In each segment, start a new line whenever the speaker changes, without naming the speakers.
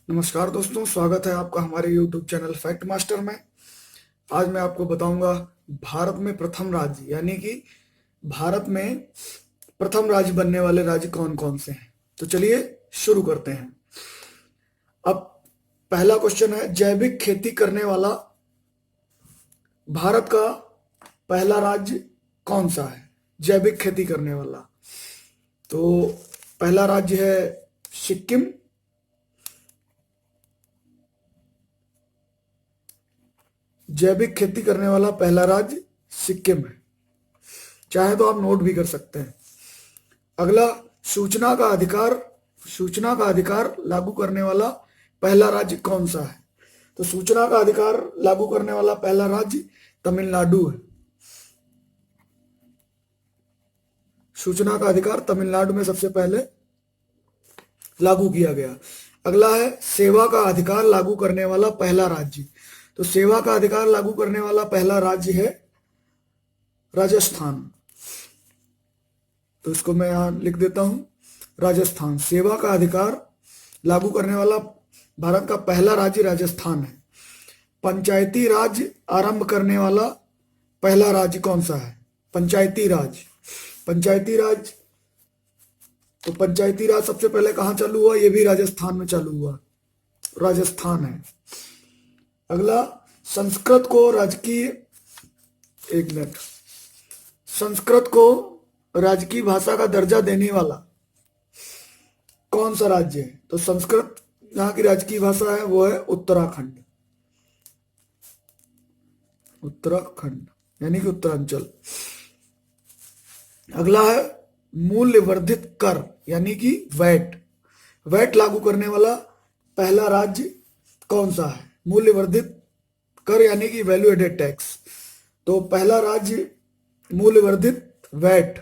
नमस्कार दोस्तों, स्वागत है आपका हमारे YouTube चैनल फैक्ट मास्टर में। आज मैं आपको बताऊंगा भारत में प्रथम राज्य यानी कि भारत में प्रथम राज्य बनने वाले राज्य कौन कौन से हैं। तो चलिए शुरू करते हैं। अब पहला क्वेश्चन है, जैविक खेती करने वाला भारत का पहला राज्य कौन सा है। जैविक खेती करने वाला, तो पहला राज्य है सिक्किम। जैविक खेती करने वाला पहला राज्य सिक्किम है। चाहे तो आप नोट भी कर सकते हैं। अगला, सूचना का अधिकार सूचना का अधिकार लागू करने वाला पहला राज्य कौन सा है। तो सूचना का अधिकार लागू करने वाला पहला राज्य तमिलनाडु है। सूचना का अधिकार तमिलनाडु में सबसे पहले लागू किया गया। अगला है, सेवा का अधिकार लागू करने वाला पहला राज्य। तो सेवा का अधिकार लागू करने वाला पहला राज्य है राजस्थान। तो इसको मैं यहां लिख देता हूं, राजस्थान। सेवा का अधिकार लागू करने वाला भारत का पहला राज्य राजस्थान है। पंचायती राज आरंभ करने वाला पहला राज्य कौन सा है। पंचायती राज पंचायती राज तो पंचायती राज सबसे पहले कहां चालू हुआ, ये भी राजस्थान में चालू हुआ। राजस्थान है। अगला, संस्कृत को राजकीय एक मिनट संस्कृत को राजकीय भाषा का दर्जा देने वाला कौन सा राज्य है। तो संस्कृत यहाँ की राजकीय भाषा है, वो है उत्तराखंड। उत्तराखंड यानी कि उत्तरांचल। अगला है, मूल्य वर्धित कर यानी कि वैट। वैट लागू करने वाला पहला राज्य कौन सा है। मूल्य वर्धित कर यानी कि वैल्यू एडेड टैक्स। तो पहला राज्य मूल्य वर्धित वैट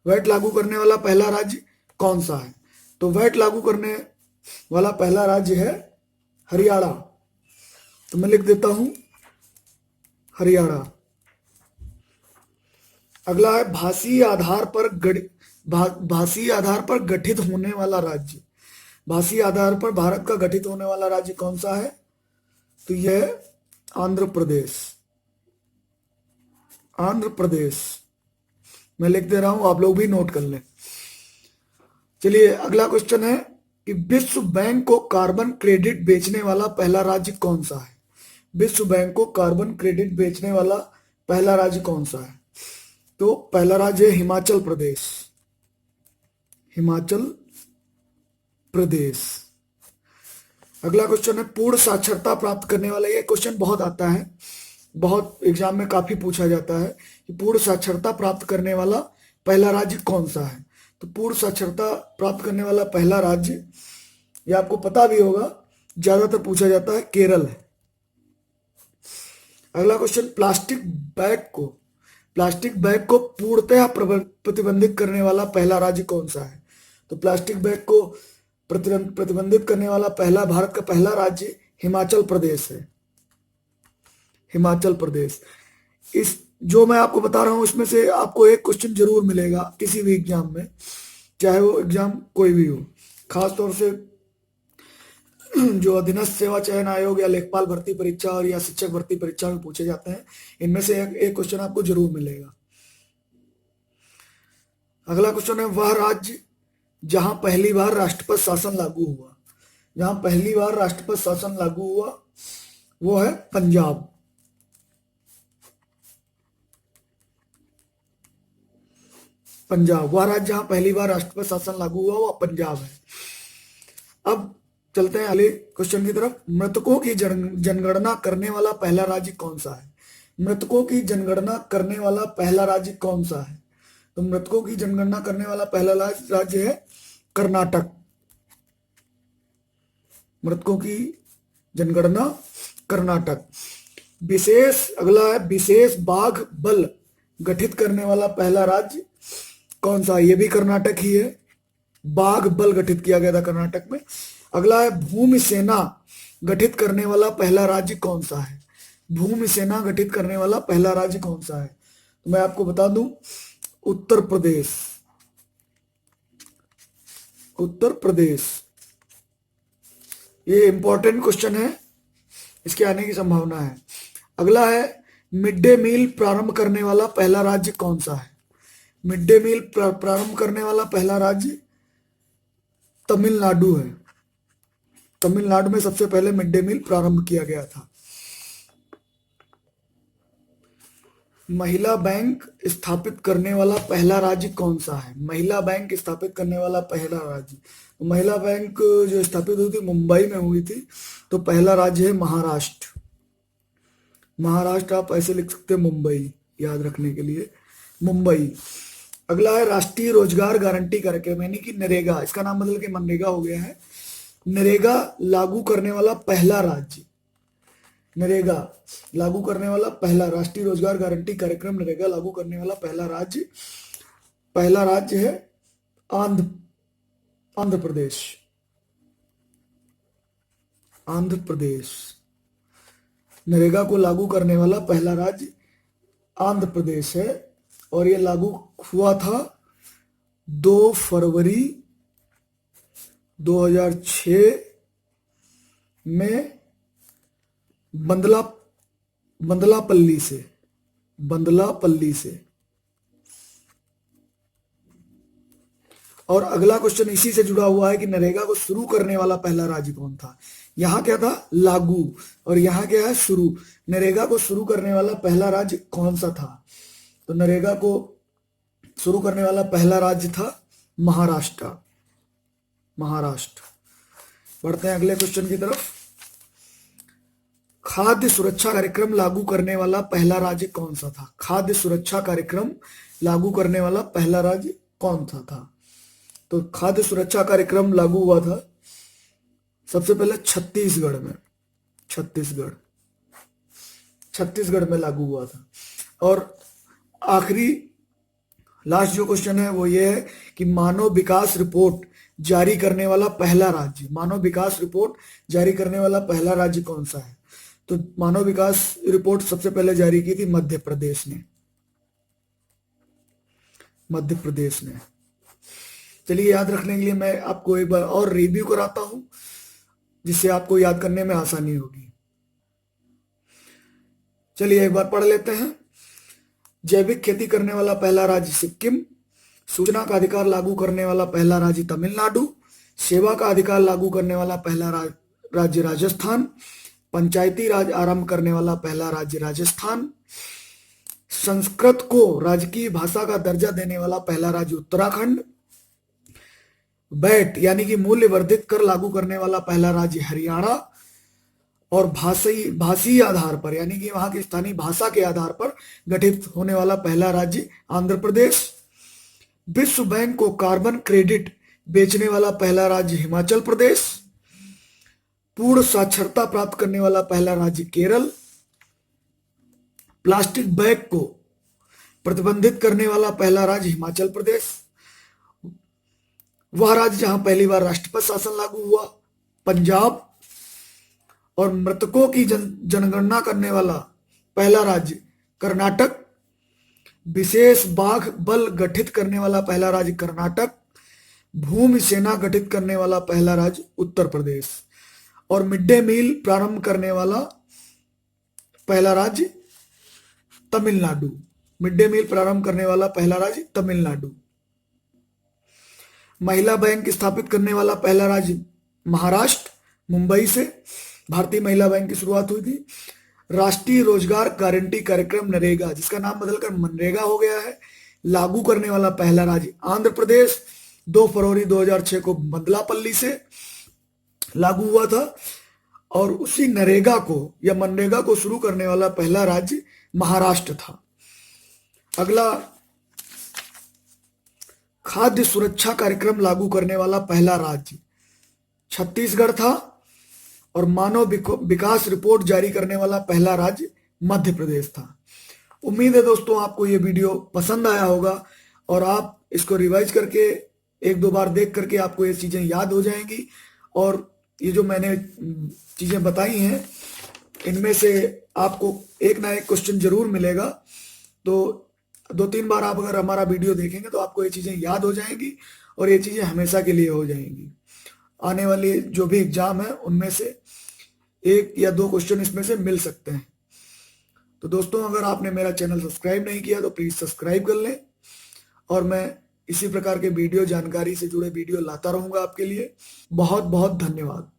वैट लागू करने वाला पहला राज्य कौन सा है। तो वैट लागू करने वाला पहला राज्य है हरियाणा। तो मैं लिख देता हूं हरियाणा। अगला है, भाषी आधार पर गठित होने वाला राज्य। भाषी आधार पर भारत का गठित होने वाला राज्य कौन सा है। तो यह है आंध्र प्रदेश। आंध्र प्रदेश मैं लिख दे रहा हूं, आप लोग भी नोट कर लें। चलिए अगला क्वेश्चन है कि विश्व बैंक को कार्बन क्रेडिट बेचने वाला पहला राज्य कौन सा है। विश्व बैंक को कार्बन क्रेडिट बेचने वाला पहला राज्य कौन सा है। तो पहला राज्य है हिमाचल प्रदेश। हिमाचल प्रदेश। अगला क्वेश्चन है, पूर्ण साक्षरता प्राप्त करने वाला। ये क्वेश्चन बहुत आता है, बहुत एग्जाम में काफी पूछा जाता है कि पूर्ण साक्षरता प्राप्त करने वाला पहला राज्य कौन सा है। तो पूर्ण साक्षरता प्राप्त करने वाला पहला राज्य, ये आपको पता भी होगा, ज्यादातर पूछा जाता है, केरल है। अगला क्वेश्चन, प्लास्टिक बैग को पूर्णतः प्रतिबंधित करने वाला पहला राज्य कौन सा है। तो प्लास्टिक बैग को प्रतिबंधित करने वाला भारत का पहला राज्य हिमाचल प्रदेश है। हिमाचल प्रदेश। इस जो मैं आपको बता रहा हूं इसमें से आपको एक क्वेश्चन जरूर मिलेगा किसी भी एग्जाम में, चाहे वो एग्जाम कोई भी हो। खासतौर से जो अधीनस्थ सेवा चयन आयोग या लेखपाल भर्ती परीक्षा और या शिक्षक भर्ती परीक्षा में पूछे जाते हैं, इनमें से एक क्वेश्चन आपको जरूर मिलेगा। अगला क्वेश्चन है, वह राज्य जहां पहली बार राष्ट्रपति शासन लागू हुआ। जहां पहली बार राष्ट्रपति शासन लागू हुआ वो है पंजाब। पंजाब, वह राज्य जहां पहली बार राष्ट्रपति शासन लागू हुआ वो पंजाब है। अब चलते हैं अगले क्वेश्चन की तरफ। मृतकों की जनगणना करने वाला पहला राज्य कौन सा है। मृतकों की जनगणना करने वाला पहला राज्य कौन सा है। तो मृतकों की जनगणना करने वाला पहला राज्य है कर्नाटक। मृतकों की जनगणना कर्नाटक। अगला है, विशेष बाघ बल गठित करने वाला पहला राज्य कौन सा है। ये भी कर्नाटक ही है। बाघ बल गठित किया गया था कर्नाटक में। अगला है, भूमि सेना गठित करने वाला पहला राज्य कौन सा है। भूमि सेना गठित करने वाला पहला राज्य कौन सा है। तो मैं आपको बता दूं, उत्तर प्रदेश। उत्तर प्रदेश। ये इंपॉर्टेंट क्वेश्चन है, इसके आने की संभावना है। अगला है, मिड डे मील प्रारंभ करने वाला पहला राज्य कौन सा है? मिड डे मील प्रारंभ करने वाला पहला राज्य तमिलनाडु है। तमिलनाडु में सबसे पहले मिड डे मील प्रारंभ किया गया था। महिला बैंक स्थापित करने वाला पहला राज्य कौन सा है? महिला बैंक स्थापित करने वाला पहला राज्य, तो महिला बैंक जो स्थापित हुई थी मुंबई में हुई थी, तो पहला राज्य है महाराष्ट्र। महाराष्ट्र आप ऐसे लिख सकते हैं मुंबई, याद रखने के लिए मुंबई। अगला है, राष्ट्रीय रोजगार गारंटी कार्यक्रम यानी कि नरेगा, इसका नाम बदल के मनरेगा हो गया है। नरेगा लागू करने वाला पहला राज्य, नरेगा लागू करने वाला पहला, राष्ट्रीय रोजगार गारंटी कार्यक्रम नरेगा लागू करने वाला पहला राज्य है आंध्र प्रदेश। आंध्र प्रदेश, नरेगा को लागू करने वाला पहला राज्य आंध्र प्रदेश है, और ये लागू हुआ था 2 फरवरी 2006 में बंदलापल्ली से। और अगला क्वेश्चन इसी से जुड़ा हुआ है कि नरेगा को शुरू करने वाला पहला राज्य कौन था? यहां क्या था? लागू, और यहां क्या है? शुरू। नरेगा को शुरू करने वाला पहला राज्य कौन सा था? तो नरेगा को शुरू करने वाला पहला राज्य था महाराष्ट्र। बढ़ते हैं अगले क्वेश्चन की तरफ। खाद्य सुरक्षा कार्यक्रम लागू करने वाला पहला राज्य कौन सा था? खाद्य सुरक्षा कार्यक्रम लागू करने वाला पहला राज्य कौन सा था? तो खाद्य सुरक्षा कार्यक्रम लागू हुआ था सबसे पहले छत्तीसगढ़ में। छत्तीसगढ़ में लागू हुआ था। और आखिरी लास्ट जो क्वेश्चन है वो ये है कि मानव विकास रिपोर्ट जारी करने वाला पहला राज्य, मानव विकास रिपोर्ट जारी करने वाला पहला राज्य कौन सा है? तो मानव विकास रिपोर्ट सबसे पहले जारी की थी मध्य प्रदेश ने। चलिए, याद रखने के लिए मैं आपको एक बार और रिव्यू कराता हूं, जिससे आपको याद करने में आसानी होगी। चलिए एक बार पढ़ लेते हैं। जैविक खेती करने वाला पहला राज्य सिक्किम, सूचना का अधिकार लागू करने वाला पहला राज्य तमिलनाडु, सेवा का अधिकार लागू करने वाला पहला राज्य राजस्थान, पंचायती राज आरंभ करने वाला पहला राज्य राजस्थान, संस्कृत को राजकीय भाषा का दर्जा देने वाला पहला राज्य उत्तराखंड, वैट यानी कि मूल्य वर्धित कर लागू करने वाला पहला राज्य हरियाणा, और भाषीय आधार पर यानी कि वहां की स्थानीय भाषा के आधार पर गठित होने वाला पहला राज्य आंध्र प्रदेश, विश्व बैंक को कार्बन क्रेडिट बेचने वाला पहला राज्य हिमाचल प्रदेश, पूर्ण साक्षरता प्राप्त करने वाला पहला राज्य केरल, प्लास्टिक बैग को प्रतिबंधित करने वाला पहला राज्य हिमाचल प्रदेश, वह राज्य जहां पहली बार राष्ट्रपति शासन लागू हुआ पंजाब, और मृतकों की जनगणना करने वाला पहला राज्य कर्नाटक, विशेष बाघ बल गठित करने वाला पहला राज्य कर्नाटक, भूमि सेना गठित करने वाला पहला राज्य उत्तर प्रदेश, और मिड डे मील प्रारंभ करने वाला पहला राज्य तमिलनाडु। मिड डे मील प्रारंभ करने वाला पहला राज्य तमिलनाडु। महिला बैंक स्थापित करने वाला पहला राज्य महाराष्ट्र, मुंबई से भारतीय महिला बैंक की शुरुआत हुई थी। राष्ट्रीय रोजगार गारंटी कार्यक्रम नरेगा, जिसका नाम बदलकर मनरेगा हो गया है, लागू करने वाला पहला राज्य आंध्र प्रदेश, 2 फरवरी 2006 को बंदलापल्ली से लागू हुआ था। और उसी नरेगा को या मनरेगा को शुरू करने वाला पहला राज्य महाराष्ट्र था। अगला, खाद्य सुरक्षा कार्यक्रम लागू करने वाला पहला राज्य छत्तीसगढ़ था, और मानव विकास रिपोर्ट जारी करने वाला पहला राज्य मध्य प्रदेश था। उम्मीद है दोस्तों आपको ये वीडियो पसंद आया होगा, और आप इसको रिवाइज करके 1-2 बार देख करके आपको ये चीजें याद हो जाएंगी। और ये जो मैंने चीजें बताई हैं, इनमें से आपको एक ना एक क्वेश्चन जरूर मिलेगा। तो 2-3 बार आप अगर हमारा वीडियो देखेंगे तो आपको ये चीजें याद हो जाएंगी, और ये चीजें हमेशा के लिए हो जाएंगी। आने वाली जो भी एग्जाम है उनमें से 1 या 2 क्वेश्चन इसमें से मिल सकते हैं। तो दोस्तों, अगर आपने मेरा चैनल सब्सक्राइब नहीं किया तो प्लीज सब्सक्राइब कर लें, और मैं इसी प्रकार के वीडियो, जानकारी से जुड़े वीडियो लाता रहूंगा आपके लिए। बहुत बहुत धन्यवाद।